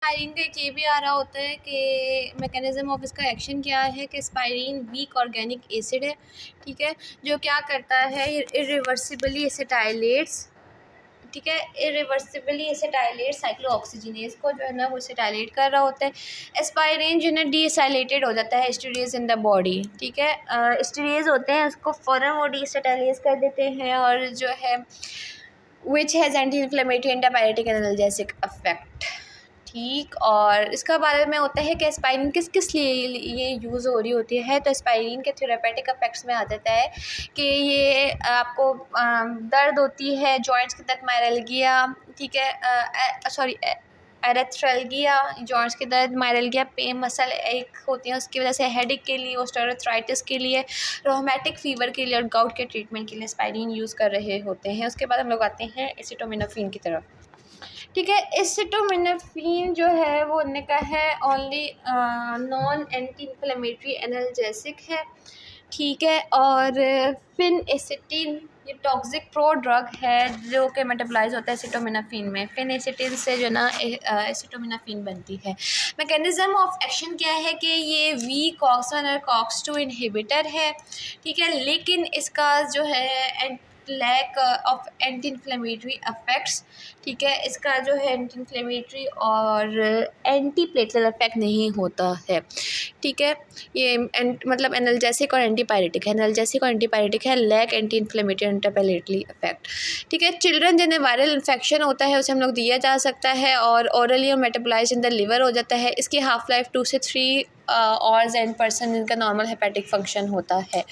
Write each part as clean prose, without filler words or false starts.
स्पायरीन का एक ये भी आ रहा होता है कि मैकेनिज़्म ऑफ इसका एक्शन क्या है कि स्पायरीन वीक ऑर्गेनिक एसिड है, ठीक है, जो क्या करता है इरिवर्सिबली एसिटाइलेट्स, ठीक है, इरिवर्सिबली एसिटाइलेट साइक्लोऑक्सीजिनेज को जो है ना वो एसिटाइलेट कर रहा होता है। एस्पायरिन जो है ना डीएसाइलेटेड हो जाता है एस्टरेज इन द बॉडी, ठीक है, एस्टरेज होते हैं उसको फ़ौरन वो डीएसिटाइलेज कर देते हैं और जो है which has anti inflammatory antibiotic analgesic affect, ठीक। और इसका बारे में होता है कि एस्पायरिन किस किस लिए ये यूज़ हो रही होती है, तो एस्पायरिन के थेरेपेटिक इफेक्ट्स में आ जाता है कि ये आपको दर्द होती है जॉइंट्स के तक मायरलगिया, ठीक है, सॉरी एरेथ्रल्गिया, जॉइंट्स के दर्द, मायरलगिया पेन, मसल एक होती है उसकी वजह से, हेडेक के लिए, ऑस्टियोआर्थराइटिस के लिए, रोमेटिक फ़ीवर के लिए और गाउट के ट्रीटमेंट के लिए एस्पायरिन यूज़ कर रहे होते हैं। उसके बाद हम लोग आते हैं एसिटामिनोफेन की तरफ, ठीक है। एसिटामिनोफेन जो है वो उन्होंने कहा है only non anti inflammatory analgesic है, ठीक है। और फिनएसिटिन ये टॉक्सिक प्रो ड्रग है जो कि मेटाबोलाइज होता है एसिटामिनोफेन में। फिनएसिटिन से जो ना एसिटामिनोफेन बनती है। मैकेनिज़्म ऑफ एक्शन क्या है कि ये COX-1 और COX-2 इनहिबिटर है, ठीक है, लेकिन इसका जो है lack of anti inflammatory effects, ठीक है, इसका जो है एंटी इन्फ्लेमेटरी और एंटी प्लेटलेट इफेक्ट नहीं होता है, ठीक है। ये मतलब एनाल्जेसिक और एंटीपायरेटिक है, एनाल्जेसिक और एंटीपायरेटिक है, लैक एंटी इन्फ्लेमेटरी एंटीपायरेटरी इफेक्ट, ठीक है। चिल्ड्रन जिन्हें वायरल इन्फेक्शन होता है उसे हम लोग दिया जा सकता है और ओरली और मेटाबोलाइज इन द लिवर हो जाता है। इसकी हाफ लाइफ 2 से 3 आवर्स एंड पर्सन इनका नॉर्मल हेपेटिक फंक्शन होता है।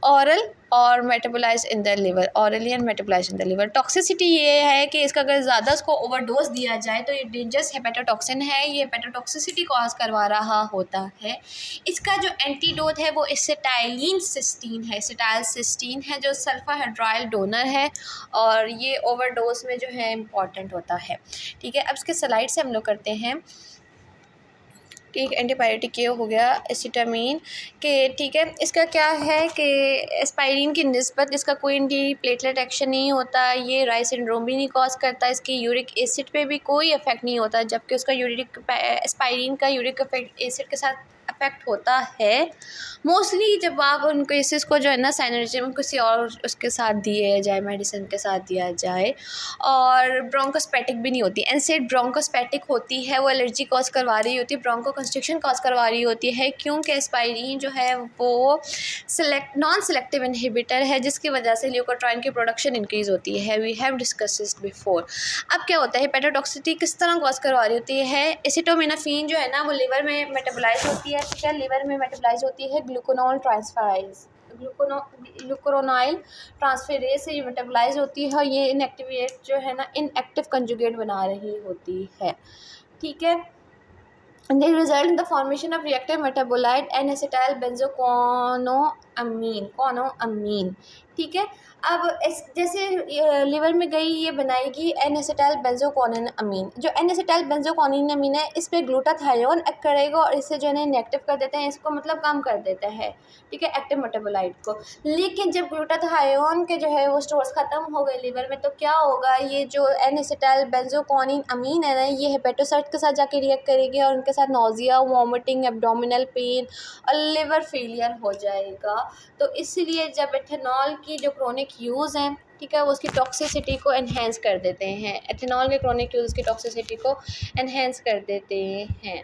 ऑरल और metabolise in the liver, orally and metabolise in the liver. Toxicity ये है कि इसका अगर ज़्यादा इसको ओवरडोज दिया जाए तो ये डेंजरस हेपेटोटॉक्सिन है, ये हेपेटोटॉक्सिसिटी कॉज करवा रहा होता है। इसका जो एंटीडोट है वो एसिटाइलिन सिस्टीन है, एसिटाइल सिस्टीन है जो सल्फा हाइड्राइल डोनर है और ये ओवरडोज में जो है इम्पॉर्टेंट होता है, ठीक है। अब इसके स्लाइड से हम लोग करते हैं, ठीक। एंटीबायोटिक ये हो गया एसिटामिन के, ठीक है। इसका क्या है कि एस्पायरिन की निस्बत इसका कोई एंटी प्लेटलेट एक्शन नहीं होता, ये राय सिंड्रोम भी नहीं कॉज करता, इसकी यूरिक एसिड पे भी कोई इफेक्ट नहीं होता, जबकि उसका एस्पायरिन का यूरिक एसिड के साथ अफेक्ट होता है। मोस्टली जब आप उन केसेस को जो है ना साइनर्जिम किसी और उसके साथ दिए जाए, मेडिसिन के साथ दिया जाए। और ब्रोंकोस्पेटिक भी नहीं होती, एनसेड ब्रोंकोस्पेटिक होती है, वो एलर्जी कॉज करवा रही होती है, ब्रोंको कंस्ट्रिक्शन कॉज करवा रही होती है, क्योंकि एस्पायरिन जो है वो नॉन सेलेक्टिव इनहिबिटर है जिसकी वजह से ल्यूकोट्राइन की प्रोडक्शन इंक्रीज होती है। We have discuss this before. अब क्या होता है, हेपेटोटॉक्सिसिटी किस तरह कॉज करवा रही होती है, एसिटामिनोफेन जो है ना वो लिवर में मेटाबोलाइज होती है, ठीक है, लिवर में मेटाबोलाइज होती है ग्लूकोनॉल ट्रांसफराइज, ग्लूकोरोनाइल ट्रांसफेरेज से ये मेटाबोलाइज होती है और ये इनएक्टिवेट जो है ना इनएक्टिव कंजुगेट बना रही होती है, ठीक है। They result in the formation of reactive metabolite N-acetyl benzoquinoamine, ठीक है। अब इस जैसे लिवर में गई ये बनाएगी N-acetyl benzoquinoamine, जो N-acetyl benzoquinoamine है इस पर ग्लूटाथायोन एक्ट करेगा और इससे जो है ना इनएक्टिव कर देते हैं, इसको मतलब कम कर देता है, ठीक है, एक्टिव मेटाबोलाइट को। लेकिन जब ग्लूटाथायोन के जो है वो स्टोर्स ख़त्म हो गए लिवर में तो क्या होगा, ये जो N-acetyl benzoquinoamine है ना ये हेपेटोसाइट के साथ जाके रिएक्ट करेगी और उनके साथ नोजिया, वॉमिटिंग, एब्डोमिनल पेन और लिवर फेलियर हो जाएगा। तो इसलिए जब एथेनॉल की जो क्रोनिक यूज़ है, ठीक है, वो उसकी टॉक्सिसिटी को एनहेंस कर देते हैं, एथेनॉल के क्रोनिक यूज़ की टॉक्सिसिटी को एनहेंस कर देते हैं,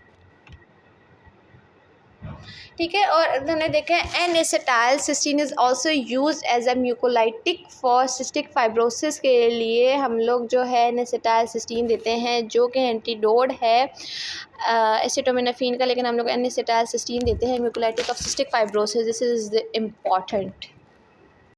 ठीक है। और उन्होंने देखा है N acetyl cysteine is also use as a mucolytic for cystic fibrosis के लिए हम लोग जो है एन-एसिटाइल सिस्टीन देते हैं जो कि एंटीडोट है एसिटामिनोफेन का, लेकिन हम लोग एन-एसिटाइल सिस्टीन देते हैं mucolytic of cystic fibrosis. This is important.